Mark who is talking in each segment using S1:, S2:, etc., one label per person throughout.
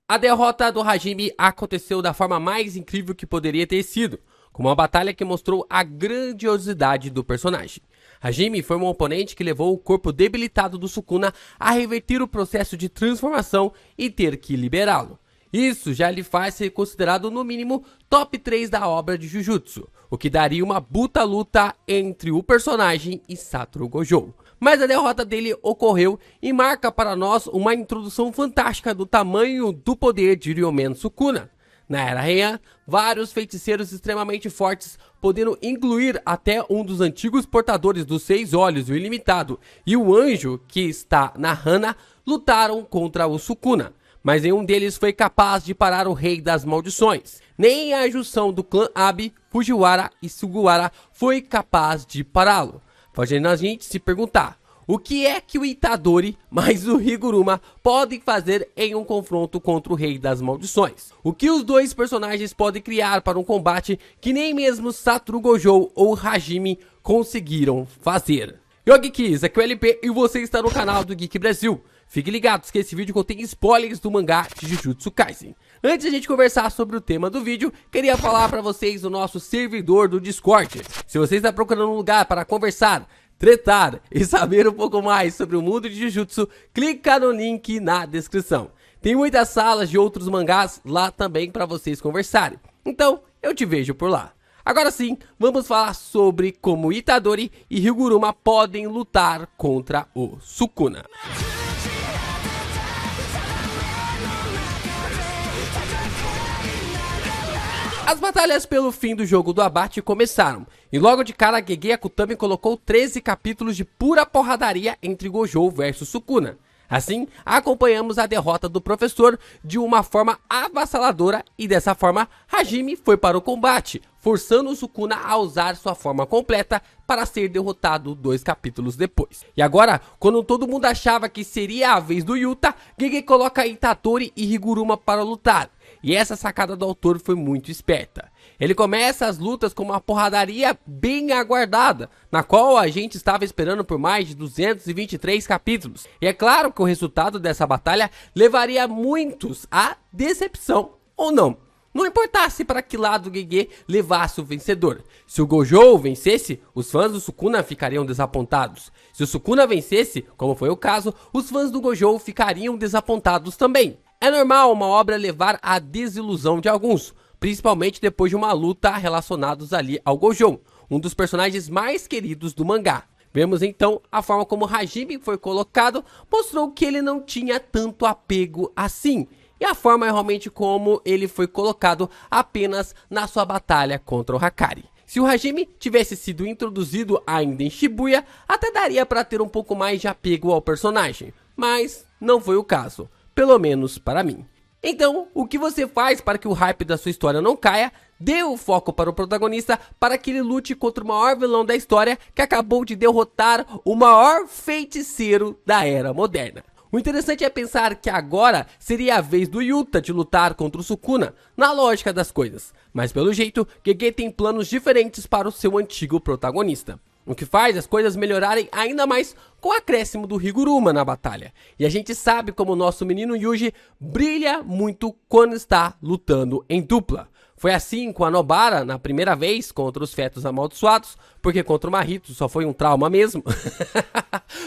S1: A derrota do Hajime aconteceu da forma mais incrível que poderia ter sido, com uma batalha que mostrou a grandiosidade do personagem. Hajime foi um oponente que levou o corpo debilitado do Sukuna a reverter o processo de transformação e ter que liberá-lo. Isso já lhe faz ser considerado no mínimo top 3 da obra de Jujutsu, o que daria uma puta luta entre o personagem e Satoru Gojo. Mas a derrota dele ocorreu e marca para nós uma introdução fantástica do tamanho do poder de Ryomen Sukuna. Na Era Heian, vários feiticeiros extremamente fortes, podendo incluir até um dos antigos portadores dos 6 olhos, o Ilimitado, e o anjo que está na Hana, lutaram contra o Sukuna. Mas nenhum deles foi capaz de parar o Rei das Maldições. Nem a junção do clã Abe, Fujiwara e Sugawara foi capaz de pará-lo, fazendo a gente se perguntar: o que é que o Itadori mais o Higuruma podem fazer em um confronto contra o Rei das Maldições? O que os dois personagens podem criar para um combate que nem mesmo Satoru Gojo ou Hajime conseguiram fazer? Yo Geeks, aqui é o LP e você está no canal do Geek Brasil. Fiquem ligados que esse vídeo contém spoilers do mangá de Jujutsu Kaisen. Antes de a gente conversar sobre o tema do vídeo, queria falar para vocês do nosso servidor do Discord. Se você está procurando um lugar para conversar, tretar e saber um pouco mais sobre o mundo de Jujutsu, clica no link na descrição. Tem muitas salas de outros mangás lá também para vocês conversarem. Então, eu te vejo por lá. Agora sim, vamos falar sobre como Itadori e Higuruma podem lutar contra o Sukuna. As batalhas pelo fim do jogo do abate começaram, e logo de cara Gege Akutami colocou 13 capítulos de pura porradaria entre Gojo versus Sukuna. Assim, acompanhamos a derrota do professor de uma forma avassaladora e dessa forma Hajime foi para o combate, forçando o Sukuna a usar sua forma completa para ser derrotado 2 capítulos depois. E agora, quando todo mundo achava que seria a vez do Yuta, Gege coloca Itadori e Higuruma para lutar. E essa sacada do autor foi muito esperta. Ele começa as lutas com uma porradaria bem aguardada, na qual a gente estava esperando por mais de 223 capítulos. E é claro que o resultado dessa batalha levaria muitos à decepção ou não. Não importasse para que lado Gege levasse o vencedor. Se o Gojo vencesse, os fãs do Sukuna ficariam desapontados. Se o Sukuna vencesse, como foi o caso, os fãs do Gojo ficariam desapontados também. É normal uma obra levar à desilusão de alguns, principalmente depois de uma luta relacionados ali ao Gojo, um dos personagens mais queridos do mangá. Vemos então a forma como Hajime foi colocado, mostrou que ele não tinha tanto apego assim, e a forma realmente como ele foi colocado apenas na sua batalha contra o Hakari. Se o Hajime tivesse sido introduzido ainda em Shibuya, até daria para ter um pouco mais de apego ao personagem, mas não foi o caso. Pelo menos para mim. Então, o que você faz para que o hype da sua história não caia? Dê o foco para o protagonista para que ele lute contra o maior vilão da história que acabou de derrotar o maior feiticeiro da era moderna. O interessante é pensar que agora seria a vez do Yuta de lutar contra o Sukuna, na lógica das coisas. Mas pelo jeito, Gege tem planos diferentes para o seu antigo protagonista. O que faz as coisas melhorarem ainda mais com o acréscimo do Higuruma na batalha. E a gente sabe como o nosso menino Yuji brilha muito quando está lutando em dupla. Foi assim com a Nobara na primeira vez contra os fetos amaldiçoados, porque contra o Mahito só foi um trauma mesmo.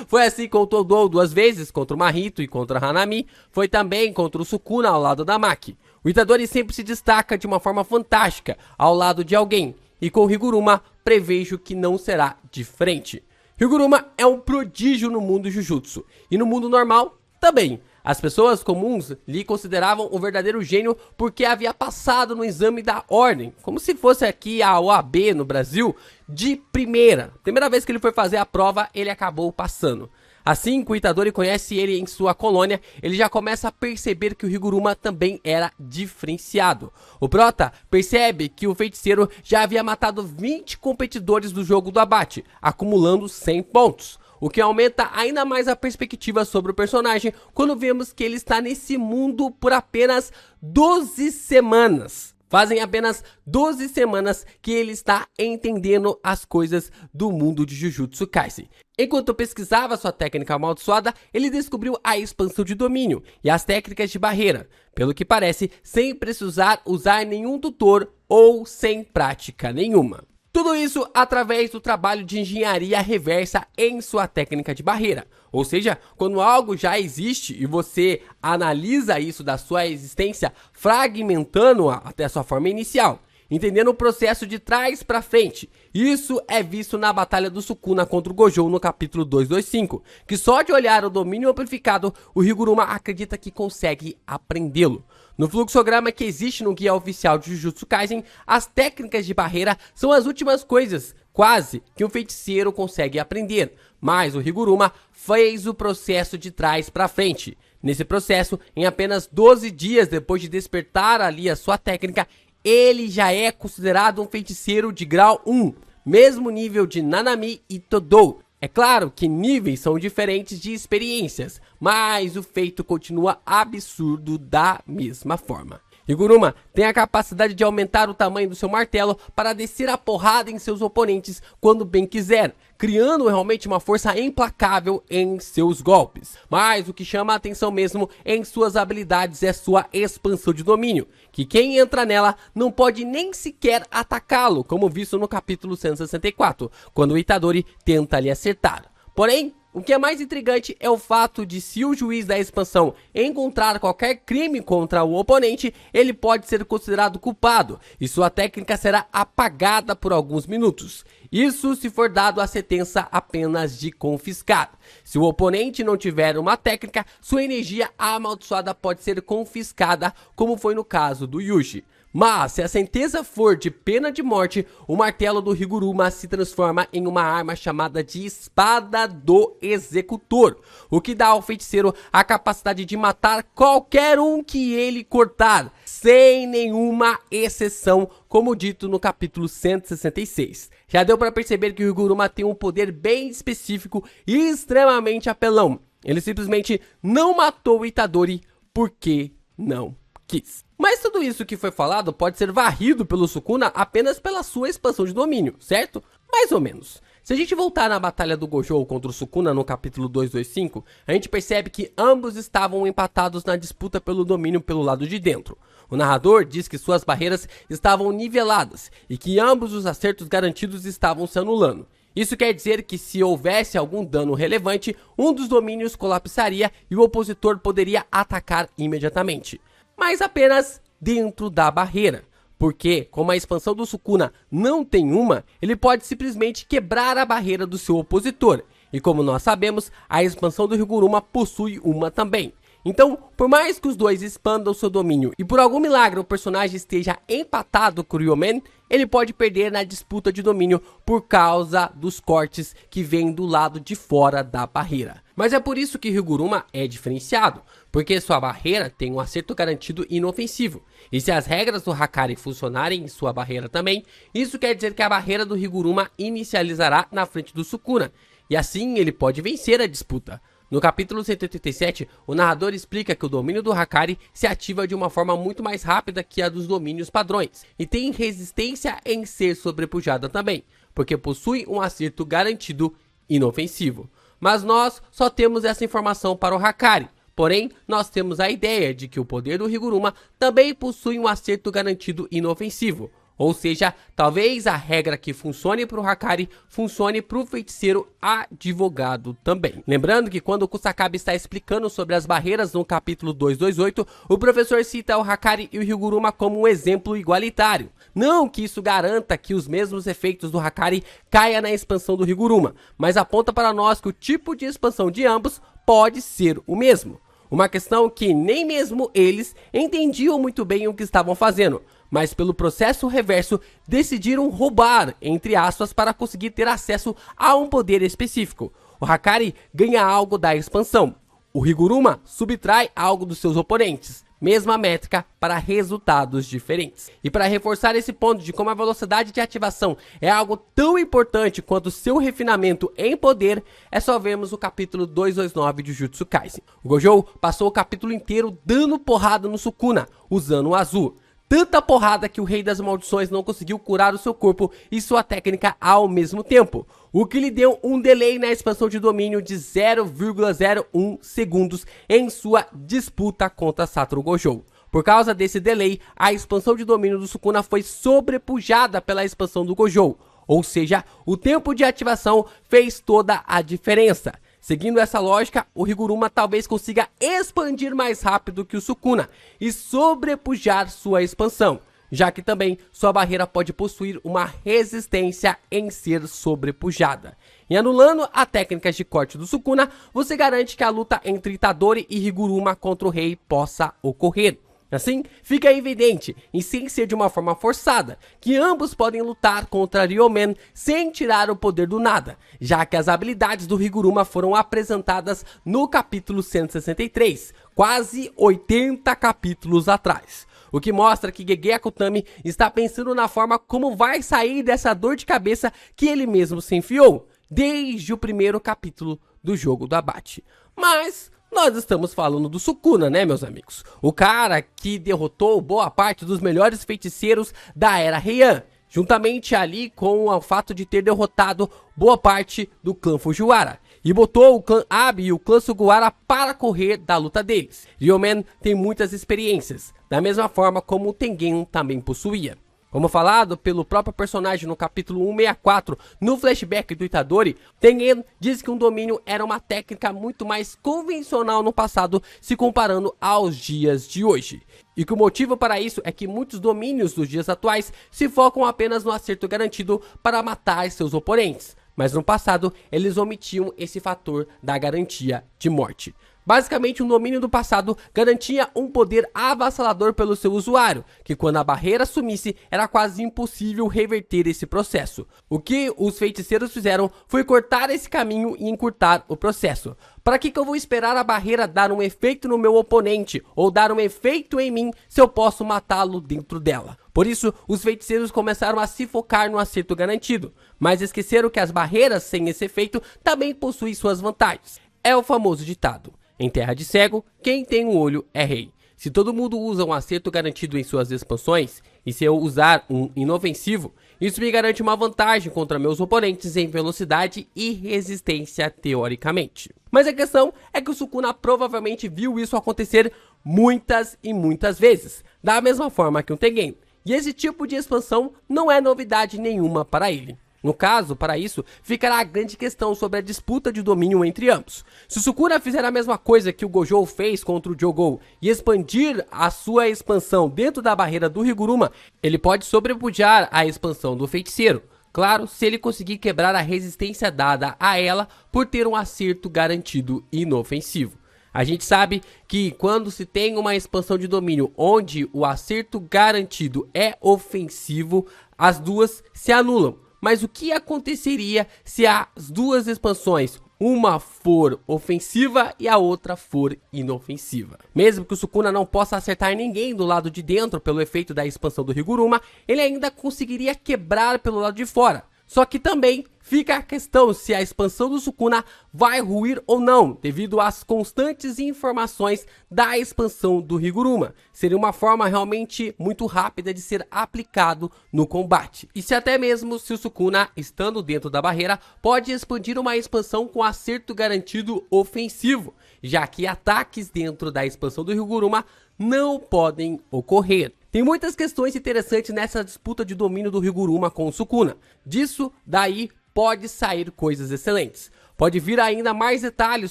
S1: Foi assim com o Todou 2 vezes contra o Mahito e contra a Hanami. Foi também contra o Sukuna ao lado da Maki. O Itadori sempre se destaca de uma forma fantástica ao lado de alguém. E com Higuruma, prevejo que não será diferente. Higuruma é um prodígio no mundo Jujutsu, e no mundo normal também. As pessoas comuns lhe consideravam um verdadeiro gênio porque havia passado no exame da ordem, como se fosse aqui a OAB no Brasil, de primeira. Primeira vez que ele foi fazer a prova, ele acabou passando. Assim que o Itadori conhece ele em sua colônia, ele já começa a perceber que o Higuruma também era diferenciado. O Prota percebe que o feiticeiro já havia matado 20 competidores do jogo do abate, acumulando 100 pontos. O que aumenta ainda mais a perspectiva sobre o personagem quando vemos que ele está nesse mundo por apenas 12 semanas. Fazem apenas 12 semanas que ele está entendendo as coisas do mundo de Jujutsu Kaisen. Enquanto pesquisava sua técnica amaldiçoada, ele descobriu a expansão de domínio e as técnicas de barreira, pelo que parece sem precisar usar nenhum tutor ou sem prática nenhuma. Tudo isso através do trabalho de engenharia reversa em sua técnica de barreira. Ou seja, quando algo já existe e você analisa isso da sua existência, fragmentando-a até a sua forma inicial, entendendo o processo de trás para frente. Isso é visto na Batalha do Sukuna contra o Gojo no capítulo 225, que só de olhar o domínio amplificado, o Higuruma acredita que consegue aprendê-lo. No fluxograma que existe no guia oficial de Jujutsu Kaisen, as técnicas de barreira são as últimas coisas, quase, que um feiticeiro consegue aprender. Mas o Higuruma fez o processo de trás para frente. Nesse processo, em apenas 12 dias depois de despertar ali a sua técnica, ele já é considerado um feiticeiro de grau 1, mesmo nível de Nanami e Todou. É claro que níveis são diferentes de experiências, mas o feito continua absurdo da mesma forma. Higuruma tem a capacidade de aumentar o tamanho do seu martelo para descer a porrada em seus oponentes quando bem quiser, criando realmente uma força implacável em seus golpes. Mas o que chama a atenção mesmo em suas habilidades é sua expansão de domínio, que quem entra nela não pode nem sequer atacá-lo, como visto no capítulo 164, quando o Itadori tenta lhe acertar. Porém, o que é mais intrigante é o fato de, se o juiz da expansão encontrar qualquer crime contra o oponente, ele pode ser considerado culpado e sua técnica será apagada por alguns minutos. Isso se for dado a sentença apenas de confiscar. Se o oponente não tiver uma técnica, sua energia amaldiçoada pode ser confiscada, como foi no caso do Yuji. Mas, se a sentença for de pena de morte, o martelo do Higuruma se transforma em uma arma chamada de Espada do Executor, o que dá ao feiticeiro a capacidade de matar qualquer um que ele cortar, sem nenhuma exceção, como dito no capítulo 166. Já deu para perceber que o Higuruma tem um poder bem específico e extremamente apelão. Ele simplesmente não matou o Itadori porque não quis. Mas tudo isso que foi falado pode ser varrido pelo Sukuna apenas pela sua expansão de domínio, certo? Mais ou menos. Se a gente voltar na batalha do Gojo contra o Sukuna no capítulo 225, a gente percebe que ambos estavam empatados na disputa pelo domínio pelo lado de dentro. O narrador diz que suas barreiras estavam niveladas e que ambos os acertos garantidos estavam se anulando. Isso quer dizer que, se houvesse algum dano relevante, um dos domínios colapsaria e o opositor poderia atacar imediatamente. Mas apenas dentro da barreira, porque como a expansão do Sukuna não tem uma, ele pode simplesmente quebrar a barreira do seu opositor, e como nós sabemos, a expansão do Higuruma possui uma também. Então, por mais que os dois expandam seu domínio e por algum milagre o personagem esteja empatado com o Ryomen, ele pode perder na disputa de domínio por causa dos cortes que vêm do lado de fora da barreira. Mas é por isso que Higuruma é diferenciado, porque sua barreira tem um acerto garantido inofensivo. E se as regras do Hakari funcionarem em sua barreira também, isso quer dizer que a barreira do Higuruma inicializará na frente do Sukuna, e assim ele pode vencer a disputa. No capítulo 187, o narrador explica que o domínio do Hakari se ativa de uma forma muito mais rápida que a dos domínios padrões, e tem resistência em ser sobrepujada também, porque possui um acerto garantido inofensivo. Mas nós só temos essa informação para o Hakari, porém nós temos a ideia de que o poder do Higuruma também possui um acerto garantido inofensivo. Ou seja, talvez a regra que funcione para o Hakari funcione para o feiticeiro advogado também. Lembrando que quando o Kusakabe está explicando sobre as barreiras no capítulo 228, o professor cita o Hakari e o Higuruma como um exemplo igualitário. Não que isso garanta que os mesmos efeitos do Hakari caia na expansão do Higuruma, mas aponta para nós que o tipo de expansão de ambos pode ser o mesmo. Uma questão que nem mesmo eles entendiam muito bem o que estavam fazendo, mas pelo processo reverso decidiram roubar, entre aspas, para conseguir ter acesso a um poder específico. O Hakari ganha algo da expansão, o Higuruma subtrai algo dos seus oponentes. Mesma métrica para resultados diferentes. E para reforçar esse ponto de como a velocidade de ativação é algo tão importante quanto seu refinamento em poder, é só vermos o capítulo 229 de Jujutsu Kaisen. O Gojo passou o capítulo inteiro dando porrada no Sukuna, usando o azul. tanta porrada que o Rei das Maldições não conseguiu curar o seu corpo e sua técnica ao mesmo tempo, o que lhe deu um delay na expansão de domínio de 0,01 segundos em sua disputa contra Satoru Gojo. Por causa desse delay, a expansão de domínio do Sukuna foi sobrepujada pela expansão do Gojo, ou seja, o tempo de ativação fez toda a diferença. Seguindo essa lógica, o Higuruma talvez consiga expandir mais rápido que o Sukuna e sobrepujar sua expansão, já que também sua barreira pode possuir uma resistência em ser sobrepujada. E anulando a técnica de corte do Sukuna, você garante que a luta entre Itadori e Higuruma contra o rei possa ocorrer. Assim, fica evidente, e sem ser de uma forma forçada, que ambos podem lutar contra Ryomen sem tirar o poder do nada, já que as habilidades do Higuruma foram apresentadas no capítulo 163, quase 80 capítulos atrás. O que mostra que Gege Akutami está pensando na forma como vai sair dessa dor de cabeça que ele mesmo se enfiou, desde o primeiro capítulo do jogo do Abate. Mas nós estamos falando do Sukuna, né, meus amigos? O cara que derrotou boa parte dos melhores feiticeiros da Era Heian, juntamente ali com o fato de ter derrotado boa parte do clã Fujiwara, e botou o clã Abi e o clã Sugawara para correr da luta deles. Ryomen tem muitas experiências, da mesma forma como o Tengen também possuía. Como falado pelo próprio personagem no capítulo 164, no flashback do Itadori, Tengen diz que um domínio era uma técnica muito mais convencional no passado, se comparando aos dias de hoje. E que o motivo para isso é que muitos domínios dos dias atuais se focam apenas no acerto garantido para matar seus oponentes, mas no passado eles omitiam esse fator da garantia de morte. Basicamente, um domínio do passado garantia um poder avassalador pelo seu usuário, que quando a barreira sumisse, era quase impossível reverter esse processo. O que os feiticeiros fizeram foi cortar esse caminho e encurtar o processo. Para que eu vou esperar a barreira dar um efeito no meu oponente, ou dar um efeito em mim, se eu posso matá-lo dentro dela? Por isso, os feiticeiros começaram a se focar no acerto garantido, mas esqueceram que as barreiras sem esse efeito também possuem suas vantagens. É o famoso ditado: em terra de cego, quem tem um olho é rei. Se todo mundo usa um acerto garantido em suas expansões, e se eu usar um inofensivo, isso me garante uma vantagem contra meus oponentes em velocidade e resistência teoricamente. Mas a questão é que o Sukuna provavelmente viu isso acontecer muitas e muitas vezes, da mesma forma que o Tengen, e esse tipo de expansão não é novidade nenhuma para ele. No caso, para isso, ficará a grande questão sobre a disputa de domínio entre ambos. Se o Sukuna fizer a mesma coisa que o Gojo fez contra o Jogo e expandir a sua expansão dentro da barreira do Higuruma, ele pode sobrepujar a expansão do feiticeiro. Claro, se ele conseguir quebrar a resistência dada a ela por ter um acerto garantido inofensivo. A gente sabe que quando se tem uma expansão de domínio onde o acerto garantido é ofensivo, as duas se anulam. Mas o que aconteceria se as duas expansões, uma for ofensiva e a outra for inofensiva? Mesmo que o Sukuna não possa acertar ninguém do lado de dentro pelo efeito da expansão do Higuruma, ele ainda conseguiria quebrar pelo lado de fora. Só que também fica a questão se a expansão do Sukuna vai ruir ou não, devido às constantes informações da expansão do Higuruma. Seria uma forma realmente muito rápida de ser aplicado no combate. E se até mesmo se o Sukuna, estando dentro da barreira, pode expandir uma expansão com acerto garantido ofensivo, já que ataques dentro da expansão do Higuruma não podem ocorrer. Tem muitas questões interessantes nessa disputa de domínio do Higuruma com o Sukuna. Disso daí pode sair coisas excelentes. Pode vir ainda mais detalhes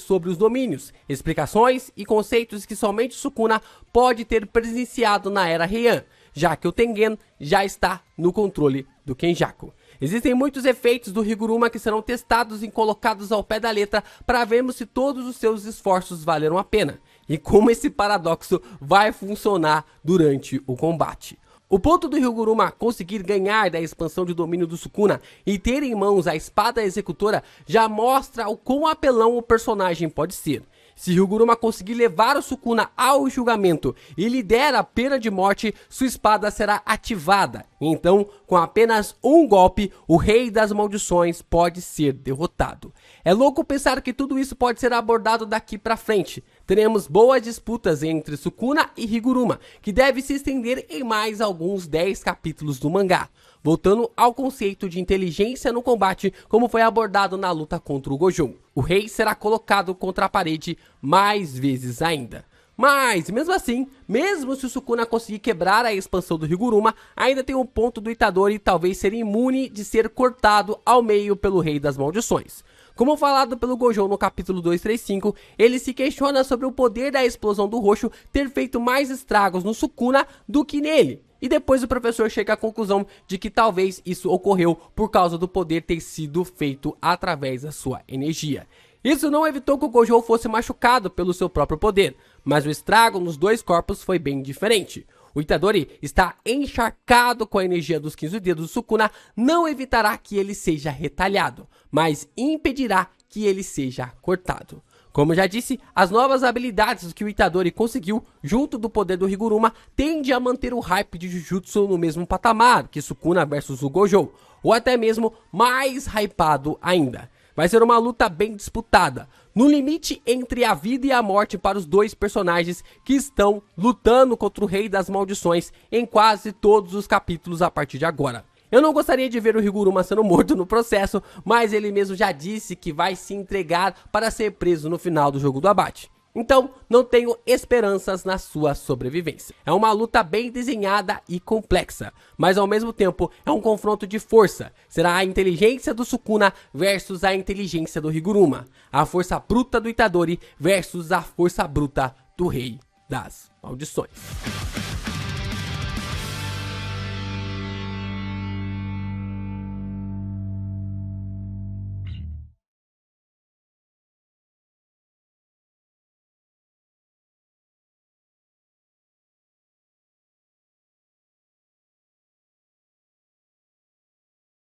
S1: sobre os domínios, explicações e conceitos que somente o Sukuna pode ter presenciado na Era Heian, já que o Tengen já está no controle do Kenjaku. Existem muitos efeitos do Higuruma que serão testados e colocados ao pé da letra para vermos se todos os seus esforços valeram a pena e como esse paradoxo vai funcionar durante o combate. O ponto do Higuruma conseguir ganhar da expansão de domínio do Sukuna e ter em mãos a espada executora já mostra o quão apelão o personagem pode ser. Se Higuruma conseguir levar o Sukuna ao julgamento e lhe der a pena de morte, sua espada será ativada. Então, com apenas um golpe, o Rei das Maldições pode ser derrotado. É louco pensar que tudo isso pode ser abordado daqui pra frente. teremos boas disputas entre Sukuna e Higuruma, que deve se estender em mais alguns 10 capítulos do mangá, voltando ao conceito de inteligência no combate como foi abordado na luta contra o Gojo. O rei será colocado contra a parede mais vezes ainda. Mas, mesmo assim, mesmo se o Sukuna conseguir quebrar a expansão do Higuruma, ainda tem um ponto do Itadori talvez ser imune de ser cortado ao meio pelo Rei das Maldições. Como falado pelo Gojo no capítulo 235, ele se questiona sobre o poder da explosão do roxo ter feito mais estragos no Sukuna do que nele. E depois o professor chega à conclusão de que talvez isso ocorreu por causa do poder ter sido feito através da sua energia. Isso não evitou que o Gojo fosse machucado pelo seu próprio poder, mas o estrago nos dois corpos foi bem diferente. O Itadori está encharcado com a energia dos 15 dedos do Sukuna, não evitará que ele seja retalhado, mas impedirá que ele seja cortado. Como já disse, as novas habilidades que o Itadori conseguiu junto do poder do Higuruma tende a manter o hype de Jujutsu no mesmo patamar que Sukuna versus o Gojo, ou até mesmo mais hypado ainda. Vai ser uma luta bem disputada, no limite entre a vida e a morte para os dois personagens que estão lutando contra o Rei das Maldições em quase todos os capítulos a partir de agora. Eu não gostaria de ver o Higuruma sendo morto no processo, mas ele mesmo já disse que vai se entregar para ser preso no final do jogo do abate. Então, não tenho esperanças na sua sobrevivência. É uma luta bem desenhada e complexa, mas ao mesmo tempo é um confronto de força. Será a inteligência do Sukuna versus a inteligência do Higuruma. A força bruta do Itadori versus a força bruta do Rei das Maldições.